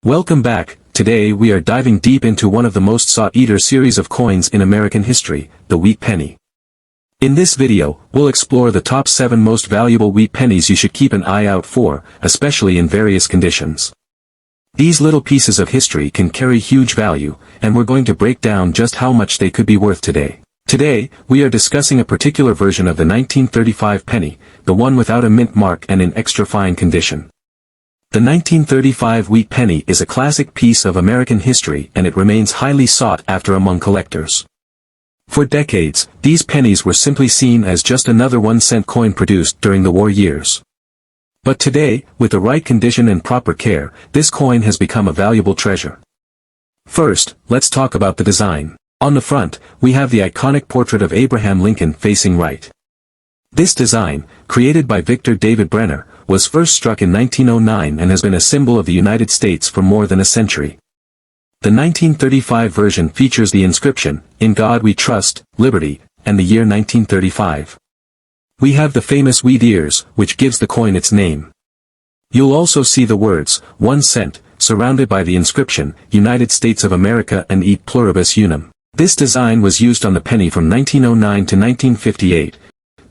Welcome back. Today we are diving deep into one of the most sought-after series of coins in American history, the wheat penny. In this video, we'll explore the top 7 most valuable wheat pennies you should keep an eye out for, especially in various conditions. These little pieces of history can carry huge value, and we're going to break down just how much they could be worth today. Today, we are discussing a particular version of the 1935 penny, the one without a mint mark and in extra fine condition. The 1935 wheat penny is a classic piece of American history and it remains highly sought after among collectors. For decades, these pennies were simply seen as just another 1-cent coin produced during the war years. But today, with the right condition and proper care, this coin has become a valuable treasure. First, let's talk about the design. On the front, we have the iconic portrait of Abraham Lincoln facing right. This design, created by Victor David Brenner, was first struck in 1909 and has been a symbol of the United States for more than a century. The 1935 version features the inscription, "In God We Trust, Liberty," and the year 1935. We have the famous wheat ears, which gives the coin its name. You'll also see the words, 1 cent, surrounded by the inscription, United States of America and et pluribus unum. This design was used on the penny from 1909 to 1958,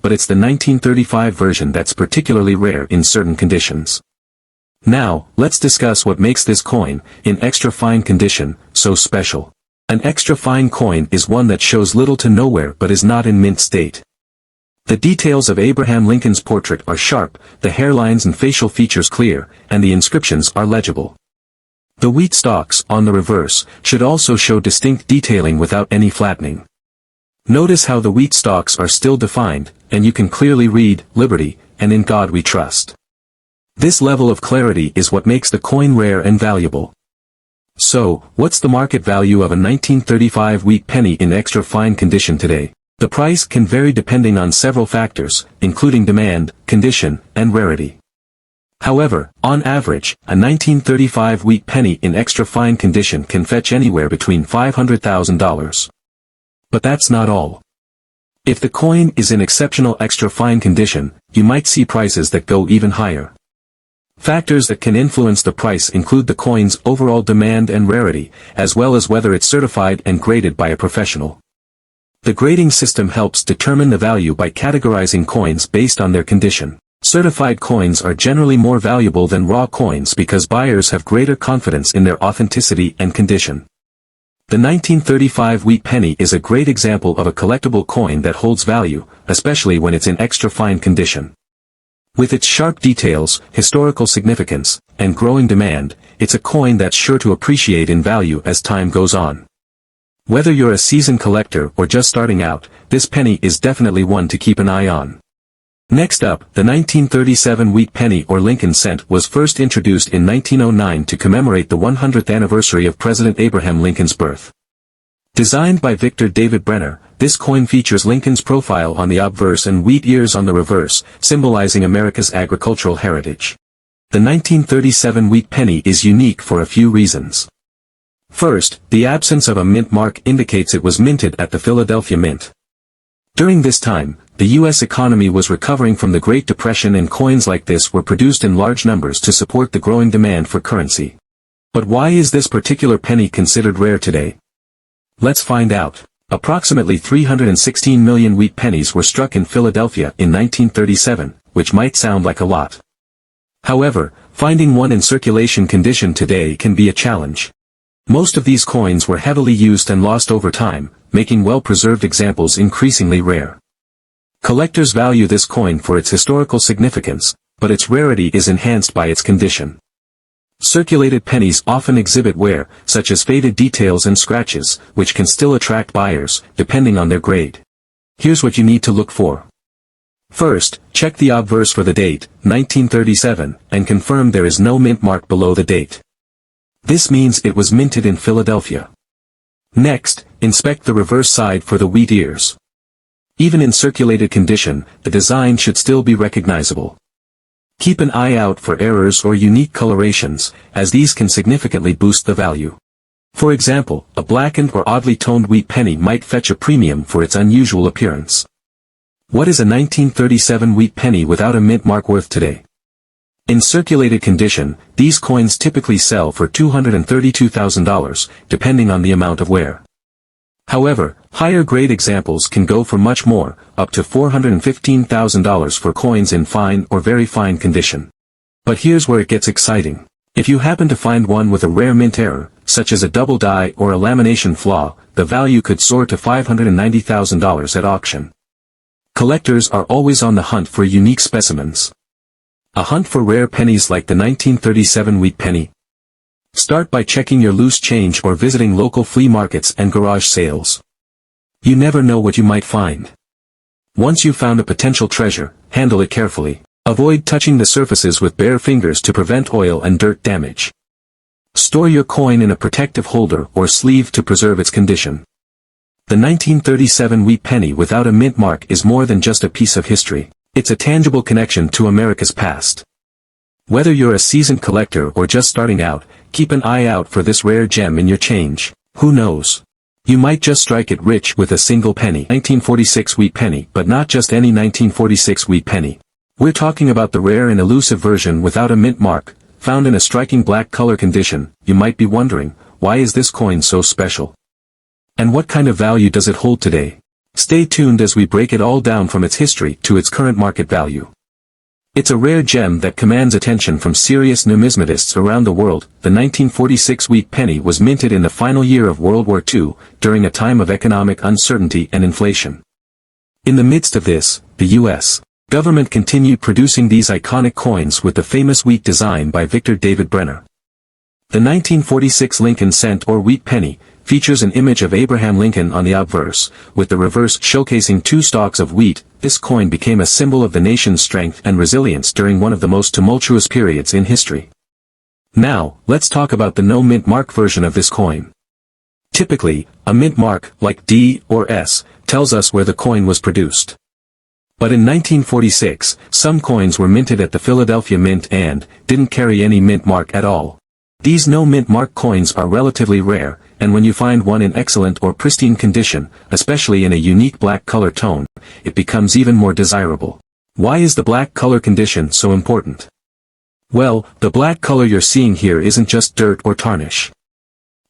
but it's the 1935 version that's particularly rare in certain conditions. Now, let's discuss what makes this coin, in extra fine condition, so special. An extra fine coin is one that shows little to nowhere but is not in mint state. The details of Abraham Lincoln's portrait are sharp, the hairlines and facial features clear, and the inscriptions are legible. The wheat stalks, on the reverse, should also show distinct detailing without any flattening. Notice how the wheat stalks are still defined, and you can clearly read, Liberty, and In God We Trust. This level of clarity is what makes the coin rare and valuable. So, what's the market value of a 1935 wheat penny in extra fine condition today? The price can vary depending on several factors, including demand, condition, and rarity. However, on average, a 1935 wheat penny in extra fine condition can fetch anywhere between $500,000. But that's not all. If the coin is in exceptional extra fine condition, you might see prices that go even higher. Factors that can influence the price include the coin's overall demand and rarity, as well as whether it's certified and graded by a professional. The grading system helps determine the value by categorizing coins based on their condition. Certified coins are generally more valuable than raw coins because buyers have greater confidence in their authenticity and condition. The 1935 wheat penny is a great example of a collectible coin that holds value, especially when it's in extra fine condition. With its sharp details, historical significance, and growing demand, it's a coin that's sure to appreciate in value as time goes on. Whether you're a seasoned collector or just starting out, this penny is definitely one to keep an eye on. Next up, the 1937 wheat penny or Lincoln cent was first introduced in 1909 to commemorate the 100th anniversary of President Abraham Lincoln's birth. Designed by Victor David Brenner, this coin features Lincoln's profile on the obverse and wheat ears on the reverse, symbolizing America's agricultural heritage. The 1937 wheat penny is unique for a few reasons. First, the absence of a mint mark indicates it was minted at the Philadelphia Mint. During this time, the U.S. economy was recovering from the Great Depression and coins like this were produced in large numbers to support the growing demand for currency. But why is this particular penny considered rare today? Let's find out. Approximately 316 million wheat pennies were struck in Philadelphia in 1937, which might sound like a lot. However, finding one in circulation condition today can be a challenge. Most of these coins were heavily used and lost over time, making well-preserved examples increasingly rare. Collectors value this coin for its historical significance, but its rarity is enhanced by its condition. Circulated pennies often exhibit wear, such as faded details and scratches, which can still attract buyers, depending on their grade. Here's what you need to look for. First, check the obverse for the date, 1937, and confirm there is no mint mark below the date. This means it was minted in Philadelphia. Next, inspect the reverse side for the wheat ears. Even in circulated condition, the design should still be recognizable. Keep an eye out for errors or unique colorations, as these can significantly boost the value. For example, a blackened or oddly toned wheat penny might fetch a premium for its unusual appearance. What is a 1937 wheat penny without a mint mark worth today? In circulated condition, these coins typically sell for $232,000, depending on the amount of wear. However, higher-grade examples can go for much more, up to $415,000 for coins in fine or very fine condition. But here's where it gets exciting. If you happen to find one with a rare mint error, such as a double die or a lamination flaw, the value could soar to $590,000 at auction. Collectors are always on the hunt for unique specimens. A hunt for rare pennies like the 1937 wheat penny? Start by checking your loose change or visiting local flea markets and garage sales. You never know what you might find. Once you've found a potential treasure, handle it carefully. Avoid touching the surfaces with bare fingers to prevent oil and dirt damage. Store your coin in a protective holder or sleeve to preserve its condition. The 1937 wheat penny without a mint mark is more than just a piece of history. It's a tangible connection to America's past. Whether you're a seasoned collector or just starting out, keep an eye out for this rare gem in your change. Who knows? You might just strike it rich with a single penny. 1946 wheat penny, but not just any 1946 wheat penny. We're talking about the rare and elusive version without a mint mark, found in a striking black color condition. You might be wondering, why is this coin so special? And what kind of value does it hold today? Stay tuned as we break it all down from its history to its current market value. It's a rare gem that commands attention from serious numismatists around the world. The 1946 wheat penny was minted in the final year of World War II, during a time of economic uncertainty and inflation. In the midst of this, the U.S. government continued producing these iconic coins with the famous wheat design by Victor David Brenner. The 1946 Lincoln cent or wheat penny features an image of Abraham Lincoln on the obverse, with the reverse showcasing two stalks of wheat. This coin became a symbol of the nation's strength and resilience during one of the most tumultuous periods in history. Now, let's talk about the no mint mark version of this coin. Typically, a mint mark, like D or S, tells us where the coin was produced. But in 1946, some coins were minted at the Philadelphia Mint and didn't carry any mint mark at all. These no mint mark coins are relatively rare, and when you find one in excellent or pristine condition, especially in a unique black color tone, it becomes even more desirable. Why is the black color condition so important? Well, the black color you're seeing here isn't just dirt or tarnish.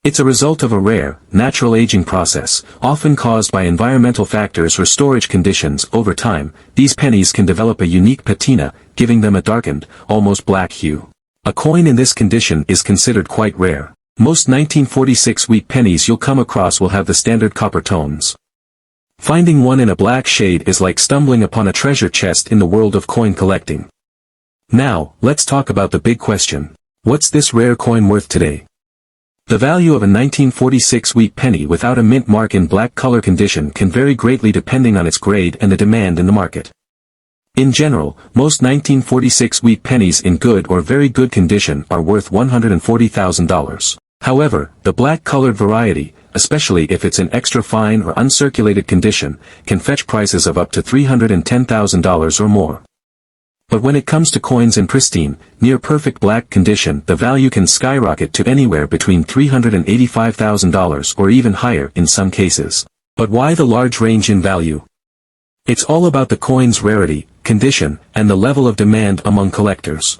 It's a result of a rare, natural aging process, often caused by environmental factors or storage conditions. Over time, these pennies can develop a unique patina, giving them a darkened, almost black hue. A coin in this condition is considered quite rare. Most 1946 wheat pennies you'll come across will have the standard copper tones. Finding one in a black shade is like stumbling upon a treasure chest in the world of coin collecting. Now, let's talk about the big question. What's this rare coin worth today? The value of a 1946 wheat penny without a mint mark in black color condition can vary greatly depending on its grade and the demand in the market. In general, most 1946 wheat pennies in good or very good condition are worth $140,000. However, the black-colored variety, especially if it's in extra fine or uncirculated condition, can fetch prices of up to $310,000 or more. But when it comes to coins in pristine, near-perfect black condition, the value can skyrocket to anywhere between $385,000 or even higher in some cases. But why the large range in value? It's all about the coin's rarity, condition, and the level of demand among collectors.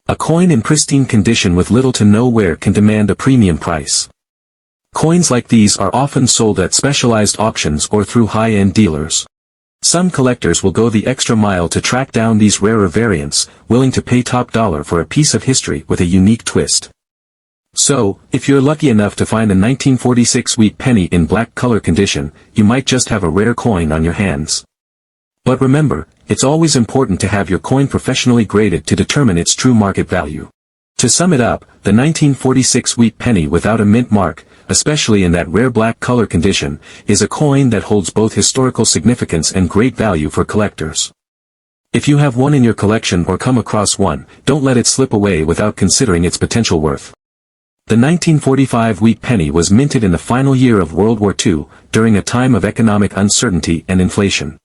A coin in pristine condition with little to no wear can demand a premium price. Coins like these are often sold at specialized auctions or through high-end dealers. Some collectors will go the extra mile to track down these rarer variants, willing to pay top dollar for a piece of history with a unique twist. So, if you're lucky enough to find a 1946 wheat penny in black color condition, you might just have a rare coin on your hands. But remember, it's always important to have your coin professionally graded to determine its true market value. To sum it up, the 1946 wheat penny without a mint mark, especially in that rare black color condition, is a coin that holds both historical significance and great value for collectors. If you have one in your collection or come across one, don't let it slip away without considering its potential worth. The 1945 wheat penny was minted in the final year of World War II, during a time of economic uncertainty and inflation.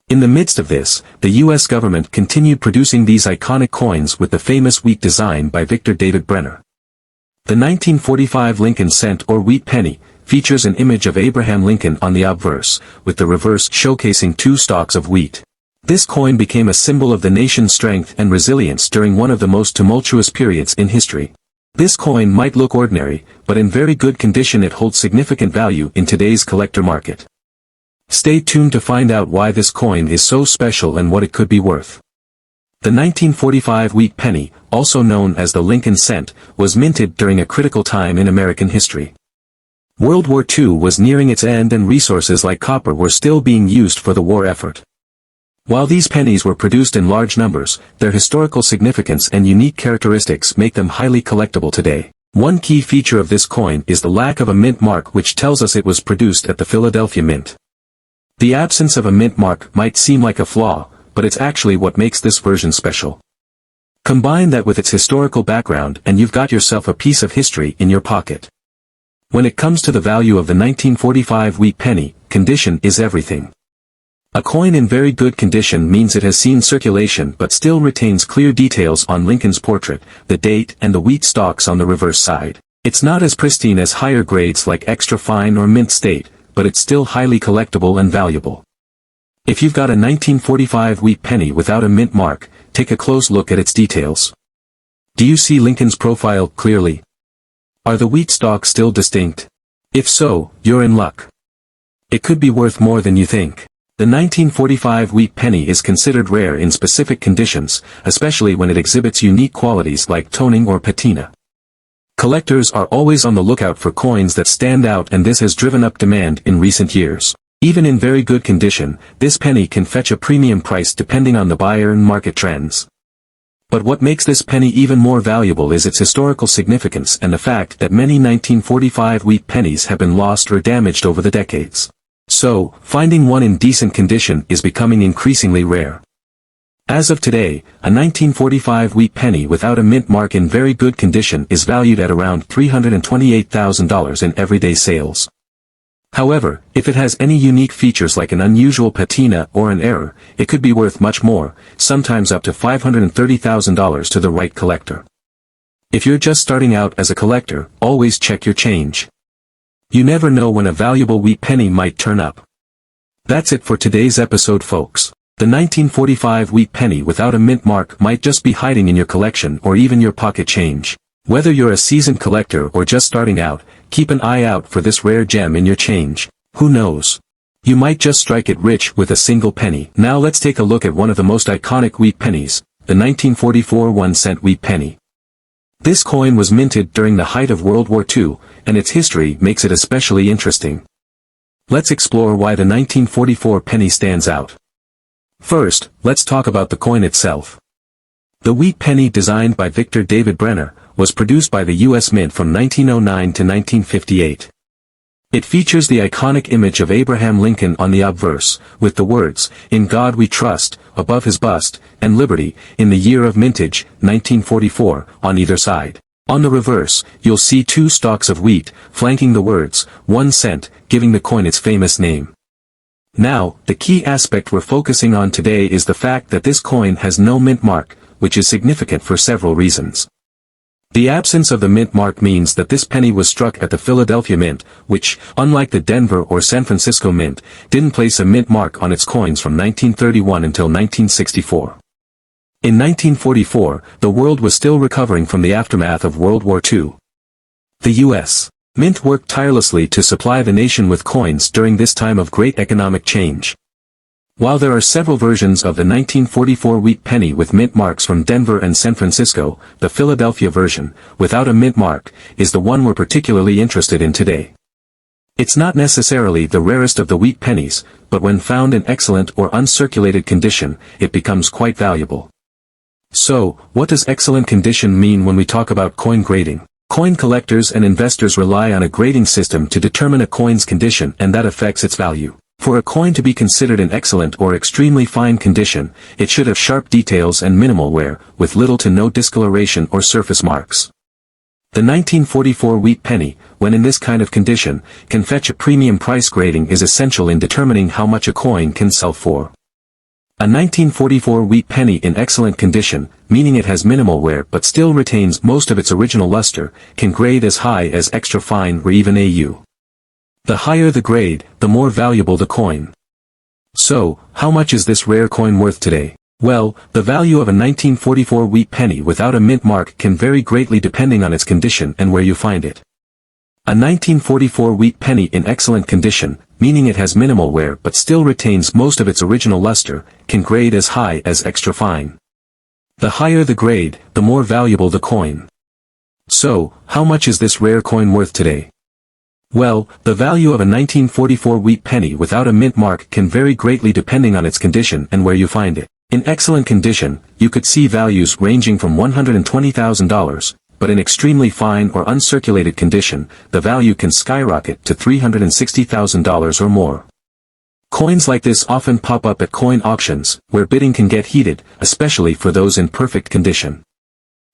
In the midst of this, the U.S. government continued producing these iconic coins with the famous wheat design by Victor David Brenner. The 1945 Lincoln cent or wheat penny features an image of Abraham Lincoln on the obverse, with the reverse showcasing two stalks of wheat. This coin became a symbol of the nation's strength and resilience during one of the most tumultuous periods in history. This coin might look ordinary, but in very good condition it holds significant value in today's collector market. Stay tuned to find out why this coin is so special and what it could be worth. The 1945 wheat penny, also known as the Lincoln cent, was minted during a critical time in American history. World War II was nearing its end and resources like copper were still being used for the war effort. While these pennies were produced in large numbers, their historical significance and unique characteristics make them highly collectible today. One key feature of this coin is the lack of a mint mark, which tells us it was produced at the Philadelphia Mint. The absence of a mint mark might seem like a flaw, but it's actually what makes this version special. Combine that with its historical background and you've got yourself a piece of history in your pocket. When it comes to the value of the 1945 wheat penny, condition is everything. A coin in very good condition means it has seen circulation but still retains clear details on Lincoln's portrait, the date and the wheat stalks on the reverse side. It's not as pristine as higher grades like extra fine or mint state, but it's still highly collectible and valuable. If you've got a 1945 wheat penny without a mint mark, take a close look at its details. Do you see Lincoln's profile clearly? Are the wheat stalks still distinct? If so, you're in luck. It could be worth more than you think. The 1945 wheat penny is considered rare in specific conditions, especially when it exhibits unique qualities like toning or patina. Collectors are always on the lookout for coins that stand out, and this has driven up demand in recent years. Even in very good condition, this penny can fetch a premium price depending on the buyer and market trends. But what makes this penny even more valuable is its historical significance and the fact that many 1945 wheat pennies have been lost or damaged over the decades. So, finding one in decent condition is becoming increasingly rare. As of today, a 1945 wheat penny without a mint mark in very good condition is valued at around $328,000 in everyday sales. However, if it has any unique features like an unusual patina or an error, it could be worth much more, sometimes up to $530,000 to the right collector. If you're just starting out as a collector, always check your change. You never know when a valuable wheat penny might turn up. That's it for today's episode, folks. The 1945 wheat penny without a mint mark might just be hiding in your collection or even your pocket change. Whether you're a seasoned collector or just starting out, keep an eye out for this rare gem in your change. Who knows? You might just strike it rich with a single penny. Now let's take a look at one of the most iconic wheat pennies, the 1944 1-cent wheat penny. This coin was minted during the height of World War II, and its history makes it especially interesting. Let's explore why the 1944 penny stands out. First, let's talk about the coin itself. The wheat penny, designed by Victor David Brenner, was produced by the U.S. Mint from 1909 to 1958. It features the iconic image of Abraham Lincoln on the obverse, with the words, "In God We Trust," above his bust, and "Liberty, in the year of mintage, 1944, on either side. On the reverse, you'll see two stalks of wheat, flanking the words, 1 cent, giving the coin its famous name. Now, the key aspect we're focusing on today is the fact that this coin has no mint mark, which is significant for several reasons. The absence of the mint mark means that this penny was struck at the Philadelphia Mint, which, unlike the Denver or San Francisco Mint, didn't place a mint mark on its coins from 1931 until 1964. In 1944, the world was still recovering from the aftermath of World War II. The U.S. Mint worked tirelessly to supply the nation with coins during this time of great economic change. While there are several versions of the 1944 wheat penny with mint marks from Denver and San Francisco, the Philadelphia version, without a mint mark, is the one we're particularly interested in today. It's not necessarily the rarest of the wheat pennies, but when found in excellent or uncirculated condition, it becomes quite valuable. So, what does excellent condition mean when we talk about coin grading? Coin collectors and investors rely on a grading system to determine a coin's condition, and that affects its value. For a coin to be considered in excellent or extremely fine condition, it should have sharp details and minimal wear, with little to no discoloration or surface marks. The 1944 wheat penny, when in this kind of condition, can fetch a premium price. Grading is essential in determining how much a coin can sell for. A 1944 wheat penny in excellent condition, meaning it has minimal wear but still retains most of its original luster, can grade as high as extra fine or even AU. The higher the grade, the more valuable the coin. So, how much is this rare coin worth today? Well, the value of a 1944 wheat penny without a mint mark can vary greatly depending on its condition and where you find it. A 1944 wheat penny in excellent condition, meaning it has minimal wear but still retains most of its original luster, can grade as high as extra fine. The higher the grade, the more valuable the coin. So, how much is this rare coin worth today? Well, the value of a 1944 wheat penny without a mint mark can vary greatly depending on its condition and where you find it. In excellent condition, you could see values ranging from $120,000, but in extremely fine or uncirculated condition, the value can skyrocket to $360,000 or more. Coins like this often pop up at coin auctions, where bidding can get heated, especially for those in perfect condition.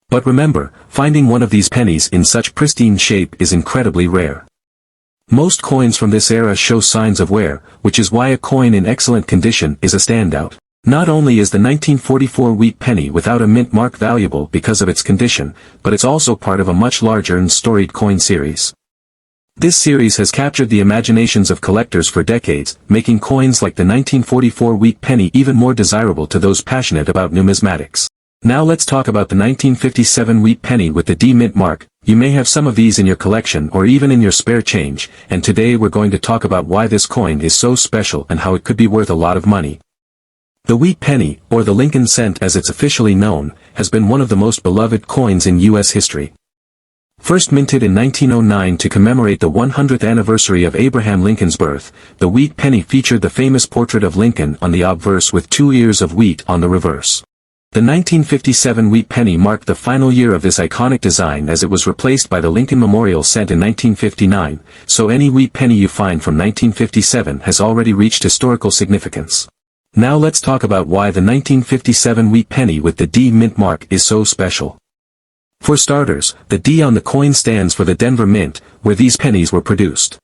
But remember, finding one of these pennies in such pristine shape is incredibly rare. Most coins from this era show signs of wear, which is why a coin in excellent condition is a standout. Not only is the 1944 wheat penny without a mint mark valuable because of its condition, but it's also part of a much larger and storied coin series. This series has captured the imaginations of collectors for decades, making coins like the 1944 wheat penny even more desirable to those passionate about numismatics. Now let's talk about the 1957 wheat penny with the D mint mark. You may have some of these in your collection or even in your spare change, and today we're going to talk about why this coin is so special and how it could be worth a lot of money. The wheat penny, or the Lincoln cent as it's officially known, has been one of the most beloved coins in U.S. history. First minted in 1909 to commemorate the 100th anniversary of Abraham Lincoln's birth, the wheat penny featured the famous portrait of Lincoln on the obverse with 2 ears of wheat on the reverse. The 1957 wheat penny marked the final year of this iconic design as it was replaced by the Lincoln Memorial Cent in 1959, so any wheat penny you find from 1957 has already reached historical significance. Now let's talk about why the 1957 wheat penny with the D mint mark is so special. For starters, the D on the coin stands for the Denver Mint, where these pennies were produced.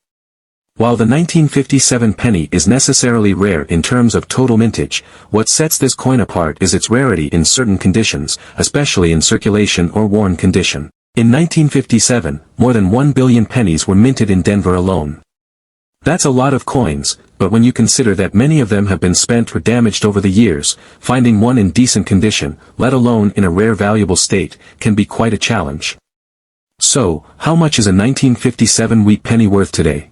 While the 1957 penny is necessarily rare in terms of total mintage, what sets this coin apart is its rarity in certain conditions, especially in circulation or worn condition. In 1957, more than 1 billion pennies were minted in Denver alone. That's a lot of coins, but when you consider that many of them have been spent or damaged over the years, finding one in decent condition, let alone in a rare valuable state, can be quite a challenge. So, how much is a 1957 wheat penny worth today?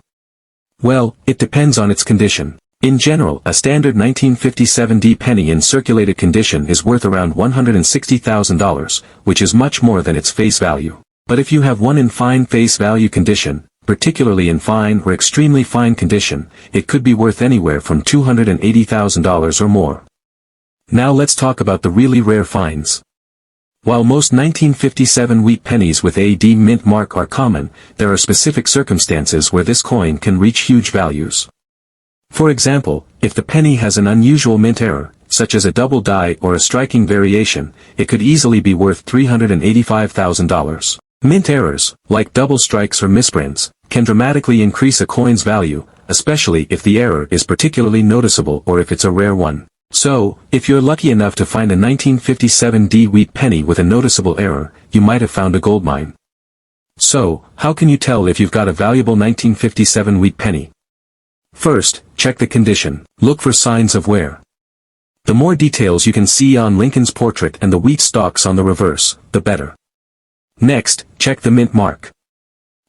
Well, it depends on its condition. In general, a standard 1957 D penny in circulated condition is worth around $160,000, which is much more than its face value. But if you have one in fine face value condition, particularly in fine or extremely fine condition, it could be worth anywhere from $280,000 or more. Now let's talk about the really rare finds. While most 1957 wheat pennies with a D mint mark are common, there are specific circumstances where this coin can reach huge values. For example, if the penny has an unusual mint error, such as a double die or a striking variation, it could easily be worth $385,000. Mint errors, like double strikes or misprints, can dramatically increase a coin's value, especially if the error is particularly noticeable or if it's a rare one. So, if you're lucky enough to find a 1957 D wheat penny with a noticeable error, you might have found a goldmine. So, how can you tell if you've got a valuable 1957 wheat penny? First, check the condition. Look for signs of wear. The more details you can see on Lincoln's portrait and the wheat stalks on the reverse, the better. Next, check the mint mark.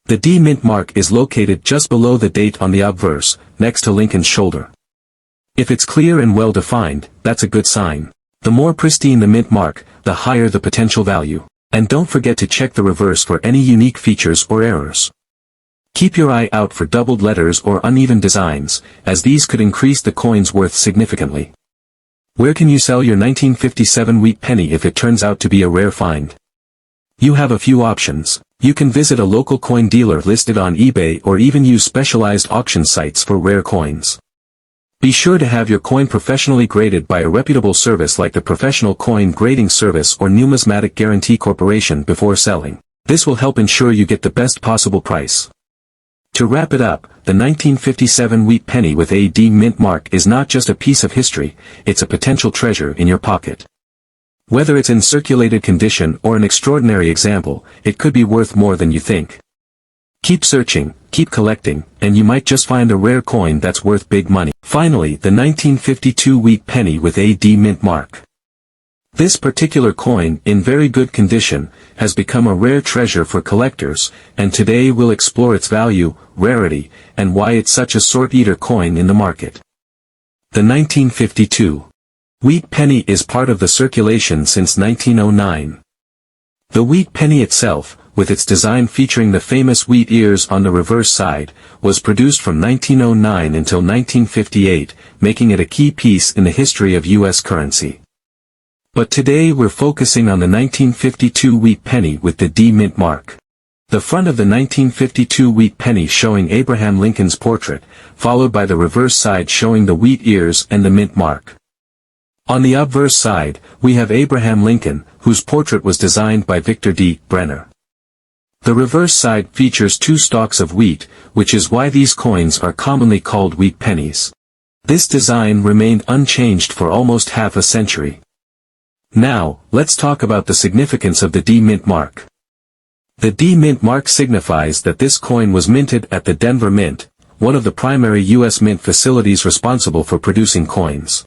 The D mint mark is located just below the date on the obverse, next to Lincoln's shoulder. If it's clear and well defined, that's a good sign. The more pristine the mint mark, the higher the potential value. And don't forget to check the reverse for any unique features or errors. Keep your eye out for doubled letters or uneven designs, as these could increase the coin's worth significantly. Where can you sell your 1957 wheat penny if it turns out to be a rare find? You have a few options. You can visit a local coin dealer listed on eBay or even use specialized auction sites for rare coins. Be sure to have your coin professionally graded by a reputable service like the Professional Coin Grading Service or Numismatic Guarantee Corporation before selling. This will help ensure you get the best possible price. To wrap it up, the 1957 wheat penny with a D mint mark is not just a piece of history, it's a potential treasure in your pocket. Whether it's in circulated condition or an extraordinary example, it could be worth more than you think. Keep searching, keep collecting, and you might just find a rare coin that's worth big money. Finally, the 1952 wheat penny with AD mint mark. This particular coin, in very good condition, has become a rare treasure for collectors, and today we'll explore its value, rarity, and why it's such a sought-after coin in the market. The 1952 wheat penny is part of the circulation since 1909. The wheat penny itself, with its design featuring the famous wheat ears on the reverse side, was produced from 1909 until 1958, making it a key piece in the history of U.S. currency. But today we're focusing on the 1952 wheat penny with the D mint mark. The front of the 1952 wheat penny showing Abraham Lincoln's portrait, followed by the reverse side showing the wheat ears and the mint mark. On the obverse side, we have Abraham Lincoln, whose portrait was designed by Victor D. Brenner. The reverse side features 2 stalks of wheat, which is why these coins are commonly called wheat pennies. This design remained unchanged for almost half a century. Now, let's talk about the significance of the D mint mark. The D mint mark signifies that this coin was minted at the Denver Mint, one of the primary U.S. mint facilities responsible for producing coins.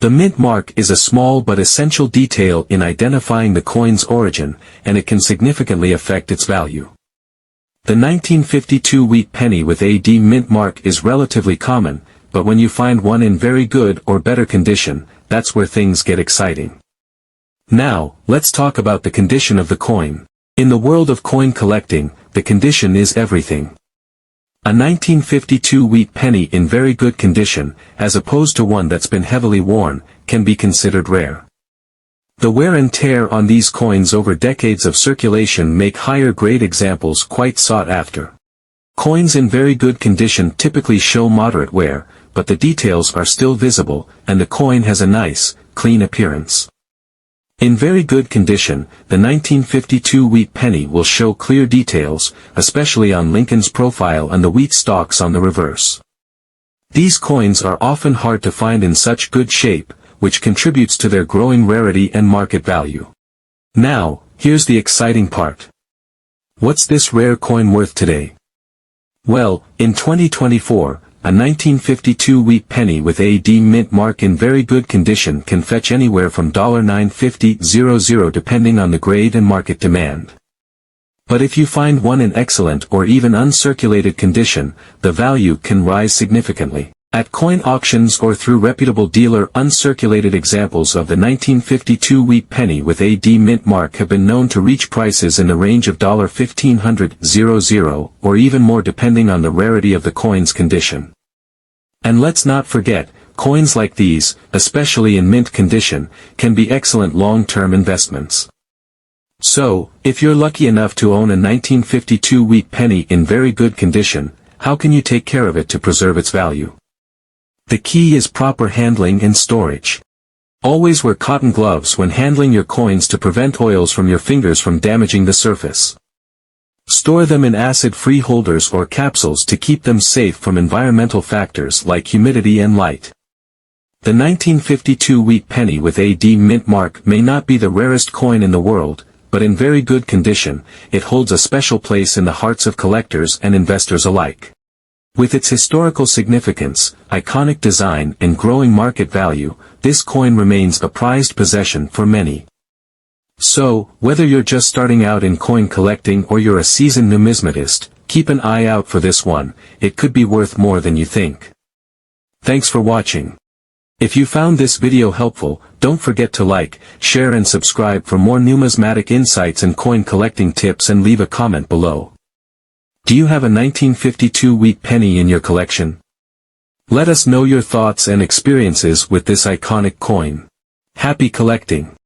The mint mark is a small but essential detail in identifying the coin's origin, and it can significantly affect its value. The 1952 wheat penny with AD mint mark is relatively common, but when you find one in very good or better condition, that's where things get exciting. Now, let's talk about the condition of the coin. In the world of coin collecting, the condition is everything. A 1952 wheat penny in very good condition, as opposed to one that's been heavily worn, can be considered rare. The wear and tear on these coins over decades of circulation make higher grade examples quite sought after. Coins in very good condition typically show moderate wear, but the details are still visible, and the coin has a nice, clean appearance. In very good condition, the 1952 wheat penny will show clear details, especially on Lincoln's profile and the wheat stalks on the reverse. These coins are often hard to find in such good shape, which contributes to their growing rarity and market value. Now, here's the exciting part. What's this rare coin worth today? Well, in 2024, a 1952 wheat penny with AD mint mark in very good condition can fetch anywhere from $950.00 depending on the grade and market demand. But if you find one in excellent or even uncirculated condition, the value can rise significantly. At coin auctions or through reputable dealer, uncirculated examples of the 1952 wheat penny with AD mint mark have been known to reach prices in the range of $1,500.00 or even more depending on the rarity of the coin's condition. And let's not forget, coins like these, especially in mint condition, can be excellent long-term investments. So, if you're lucky enough to own a 1952 wheat penny in very good condition, how can you take care of it to preserve its value? The key is proper handling and storage. Always wear cotton gloves when handling your coins to prevent oils from your fingers from damaging the surface. Store them in acid-free holders or capsules to keep them safe from environmental factors like humidity and light. The 1952 wheat penny with AD mint mark may not be the rarest coin in the world, but in very good condition, it holds a special place in the hearts of collectors and investors alike. With its historical significance, iconic design and growing market value, this coin remains a prized possession for many. So, whether you're just starting out in coin collecting or you're a seasoned numismatist, keep an eye out for this one, it could be worth more than you think. Thanks for watching. If you found this video helpful, don't forget to like, share and subscribe for more numismatic insights and coin collecting tips, and leave a comment below. Do you have a 1952 wheat penny in your collection? Let us know your thoughts and experiences with this iconic coin. Happy collecting!